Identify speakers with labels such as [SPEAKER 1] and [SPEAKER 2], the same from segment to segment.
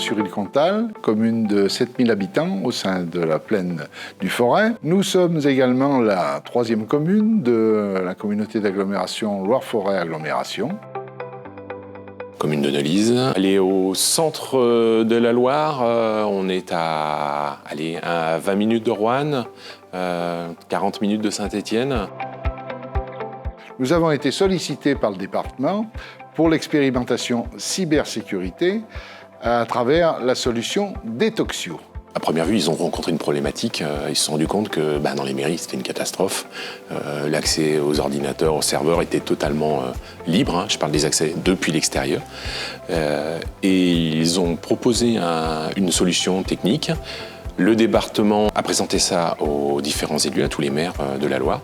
[SPEAKER 1] Méry-sur-Île-Comtal, commune de 7000 habitants au sein de la plaine du Forêt. Nous sommes également la 3e commune de la communauté d'agglomération Loire-Forêt Agglomération.
[SPEAKER 2] Commune de Neulise. Elle est au centre de la Loire, on est à 20 minutes de Roanne, 40 minutes de Saint-Étienne.
[SPEAKER 1] Nous avons été sollicités par le département pour l'expérimentation cybersécurité à travers la solution Detoxio.
[SPEAKER 2] À première vue, ils ont rencontré une problématique. Ils se sont rendus compte que dans les mairies, c'était une catastrophe. L'accès aux ordinateurs, aux serveurs était totalement libre. Je parle des accès depuis l'extérieur. Et ils ont proposé une solution technique. Le département a présenté ça aux différents élus, à tous les maires de la Loire.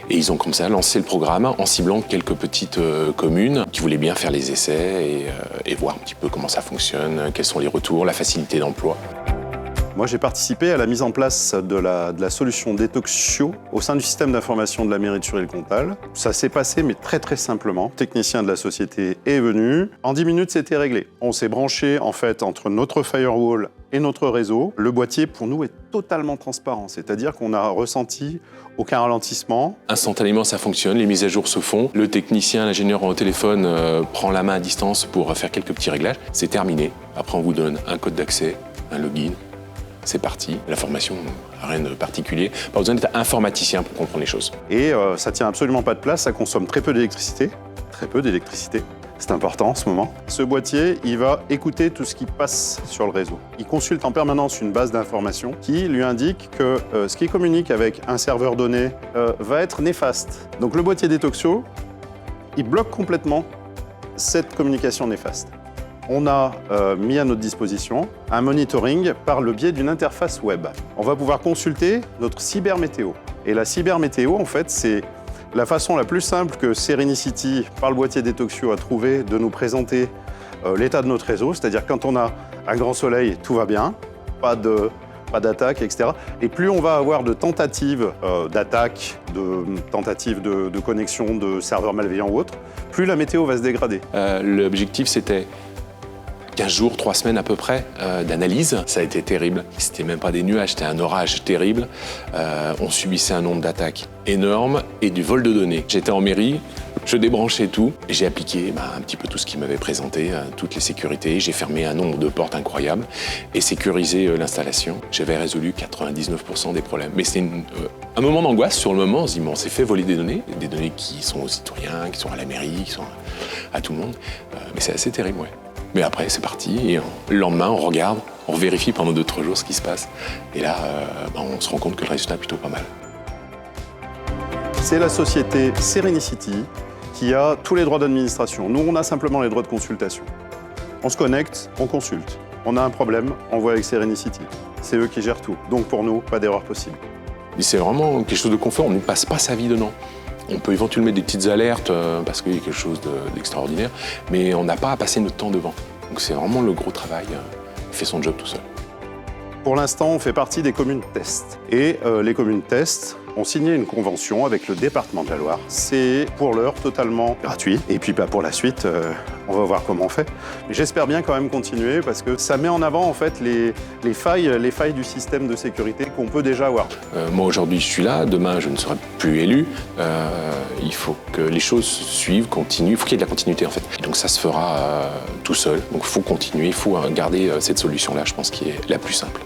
[SPEAKER 2] Et ils ont comme ça lancé le programme en ciblant quelques petites communes qui voulaient bien faire les essais et voir un petit peu comment ça fonctionne, quels sont les retours, la facilité d'emploi.
[SPEAKER 3] Moi, j'ai participé à la mise en place de la solution Detoxio au sein du système d'information de la mairie de Sur-Île-Comtal. Ça s'est passé, mais très simplement. Le technicien de la société est venu. En 10 minutes, c'était réglé. On s'est branché, en fait, entre notre firewall et notre réseau. Le boîtier, pour nous, est totalement transparent. C'est-à-dire qu'on n'a ressenti aucun ralentissement.
[SPEAKER 2] Instantanément, ça fonctionne. Les mises à jour se font. Le technicien, l'ingénieur au téléphone prend la main à distance pour faire quelques petits réglages. C'est terminé. Après, on vous donne un code d'accès, un login. C'est parti. La formation, rien de particulier. Pas besoin d'être informaticien pour comprendre les choses.
[SPEAKER 3] Et ça tient absolument pas de place, ça consomme très peu d'électricité. Très peu d'électricité. C'est important en ce moment. Ce boîtier, il va écouter tout ce qui passe sur le réseau. Il consulte en permanence une base d'informations qui lui indique que ce qui communique avec un serveur donné va être néfaste. Donc le boîtier Detoxio, il bloque complètement cette communication néfaste. On a mis à notre disposition un monitoring par le biais d'une interface web. On va pouvoir consulter notre cybermétéo. Et la cybermétéo, en fait, c'est la façon la plus simple que Serenicity, par le boîtier Detoxio, a trouvé de nous présenter l'état de notre réseau. C'est-à-dire quand on a un grand soleil, tout va bien, pas d'attaque, etc. Et plus on va avoir de tentatives d'attaque, de tentatives de connexion de serveurs malveillants ou autres, plus la météo va se dégrader.
[SPEAKER 2] L'objectif, c'était 15 jours, 3 semaines à peu près d'analyse. Ça a été terrible. C'était même pas des nuages, c'était un orage terrible. On subissait un nombre d'attaques énorme et du vol de données. J'étais en mairie, je débranchais tout et j'ai appliqué un petit peu tout ce qu'ils m'avaient présenté, toutes les sécurités. J'ai fermé un nombre de portes incroyable et sécurisé l'installation. J'avais résolu 99% des problèmes. Mais c'était un moment d'angoisse sur le moment. On se dit, on s'est fait voler des données qui sont aux citoyens, qui sont à la mairie, qui sont à tout le monde. Mais c'est assez terrible, ouais. Mais après, c'est parti, et le lendemain, on regarde, on vérifie pendant 2-3 jours ce qui se passe. Et là, on se rend compte que le résultat est plutôt pas mal.
[SPEAKER 3] C'est la société Serenicity qui a tous les droits d'administration. Nous, on a simplement les droits de consultation. On se connecte, on consulte. On a un problème, on voit avec Serenicity. C'est eux qui gèrent tout. Donc pour nous, pas d'erreur possible.
[SPEAKER 2] Et c'est vraiment quelque chose de confort, on ne passe pas sa vie dedans. On peut éventuellement mettre des petites alertes parce qu'il y a quelque chose d'extraordinaire, mais on n'a pas à passer notre temps devant. Donc c'est vraiment le gros travail, il fait son job tout seul.
[SPEAKER 3] Pour l'instant, on fait partie des communes test. Et les communes test ont signé une convention avec le département de la Loire. C'est pour l'heure totalement gratuit. Et puis pour la suite, on va voir comment on fait. Mais j'espère bien quand même continuer parce que ça met en avant en fait les failles du système de sécurité qu'on peut déjà avoir.
[SPEAKER 2] Moi aujourd'hui je suis là, demain je ne serai plus élu. Il faut que les choses suivent, continuent, il faut qu'il y ait de la continuité en fait. Et donc ça se fera tout seul. Donc il faut continuer, il faut garder cette solution-là, je pense, qui est la plus simple.